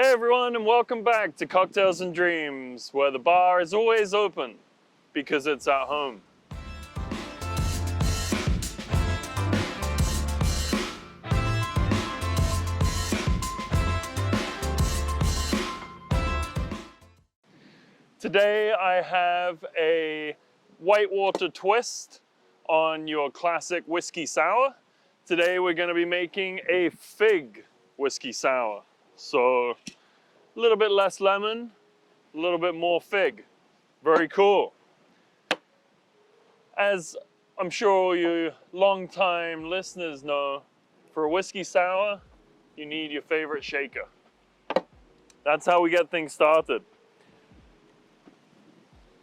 Hey everyone, and welcome back to Cocktails and Dreams, where the bar is always open because it's at home. Today I have a whitewater twist on your classic whiskey sour. Today we're going to be making a fig whiskey sour. So a little bit less lemon, a little bit more fig. Very cool. As I'm sure you long-time listeners know, for a whiskey sour, you need your favorite shaker. That's how we get things started.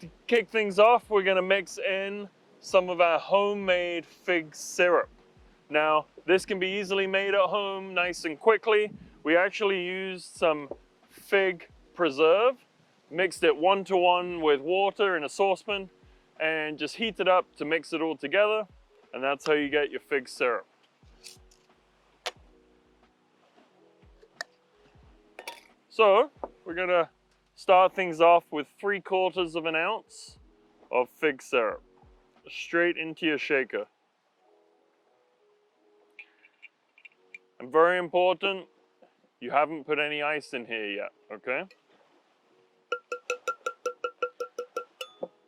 To kick things off, we're going to mix in some of our homemade fig syrup. Now, this can be easily made at home, nice and quickly. We actually used some fig preserve, mixed it 1-to-1 with water in a saucepan, and just heat it up to mix it all together, and that's how you get your fig syrup. So, we're gonna start things off with 3/4 of an ounce of fig syrup, straight into your shaker. And very important, you haven't put any ice in here yet, okay?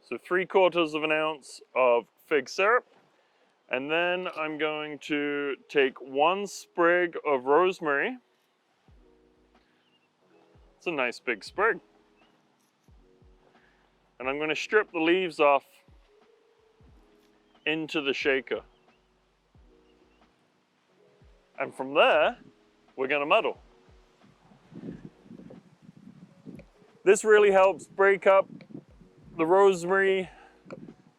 So 3/4 of an ounce of fig syrup. And then I'm going to take 1 sprig of rosemary. It's a nice big sprig. And I'm going to strip the leaves off into the shaker. And from there, we're going to muddle. This really helps break up the rosemary,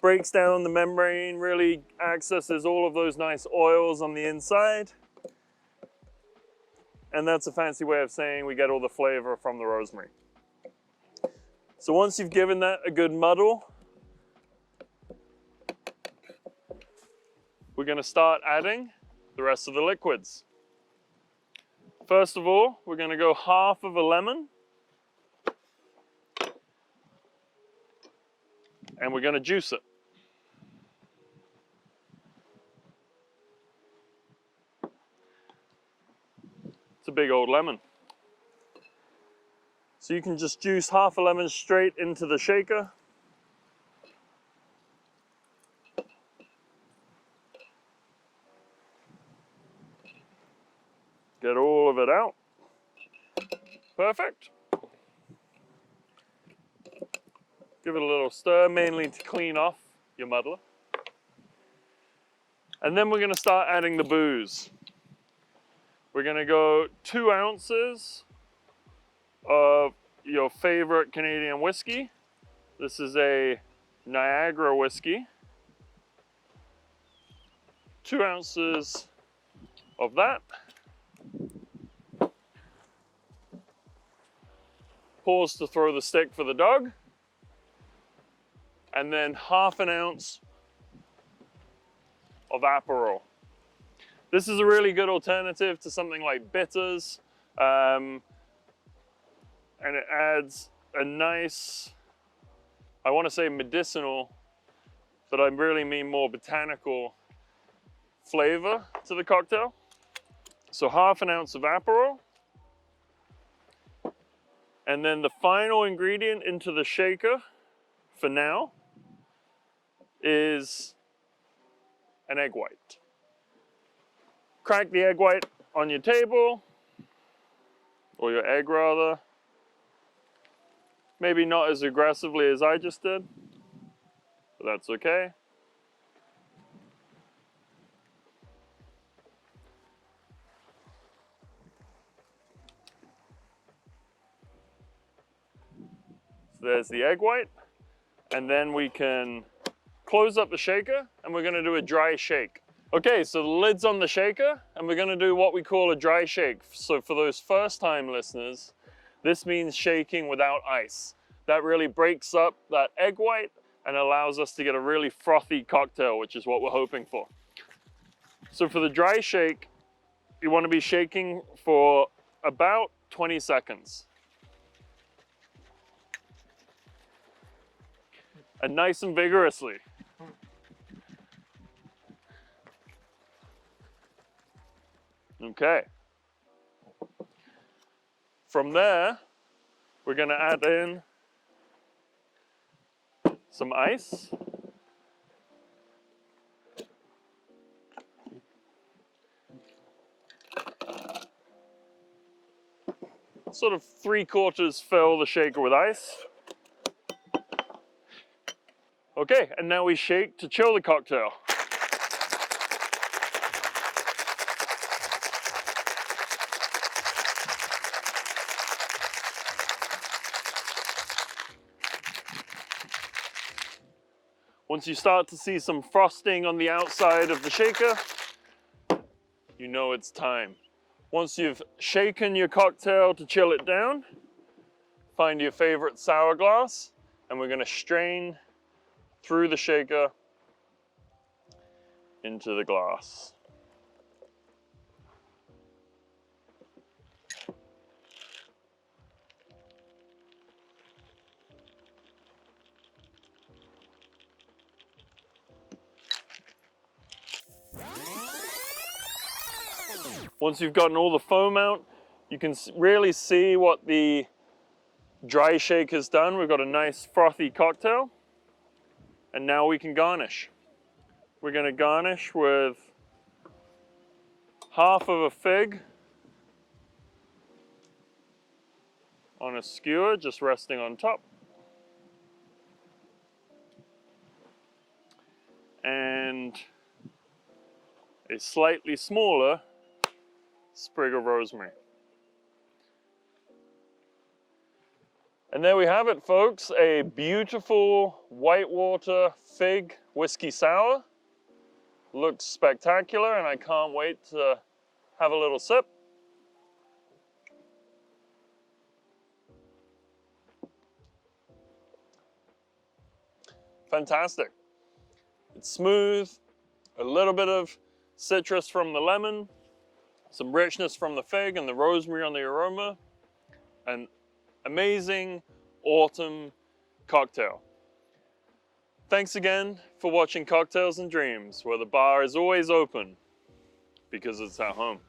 breaks down the membrane, really accesses all of those nice oils on the inside. And that's a fancy way of saying we get all the flavor from the rosemary. So once you've given that a good muddle, we're going to start adding the rest of the liquids. First of all, we're going to go 1/2 of a lemon. And we're going to juice it. It's a big old lemon. So you can just juice 1/2 a lemon straight into the shaker. Get all of it out. Perfect. Give it a little stir, mainly to clean off your muddler. And then we're going to start adding the booze. We're going to go 2 ounces of your favorite Canadian whiskey. This is a Niagara whiskey. 2 ounces of that. Pause to throw the stick for the dog. And then 1/2 an ounce of Aperol. This is a really good alternative to something like bitters, and it adds a nice, I want to say medicinal, but I really mean more botanical flavor to the cocktail. So 1/2 an ounce of Aperol. And then the final ingredient into the shaker for now is an egg white. Crack the egg white on your table, or your egg rather. Maybe not as aggressively as I just did, but that's okay. So there's the egg white, and then we can close up the shaker, and we're going to do a dry shake. Okay, so the lid's on the shaker, and we're going to do what we call a dry shake. So for those first-time listeners, this means shaking without ice. That really breaks up that egg white and allows us to get a really frothy cocktail, which is what we're hoping for. So for the dry shake, you want to be shaking for about 20 seconds. And nice and vigorously. Okay. From there, we're going to add in some ice. Sort of 3/4 fill the shaker with ice. Okay, and now we shake to chill the cocktail. Once you start to see some frosting on the outside of the shaker, you know it's time. Once you've shaken your cocktail to chill it down, find your favorite sour glass, and we're going to strain through the shaker into the glass. Once you've gotten all the foam out, you can really see what the dry shake has done. We've got a nice frothy cocktail. And now we can garnish. We're going to garnish with half of a fig on a skewer, just resting on top. And a slightly smaller sprig of rosemary. And there we have it, folks, a beautiful whitewater fig whiskey sour. Looks spectacular, and I can't wait to have a little sip. Fantastic. It's smooth, a little bit of citrus from the lemon, some richness from the fig and the rosemary on the aroma, an amazing autumn cocktail. Thanks again for watching Cocktails and Dreams, where the bar is always open because it's at home.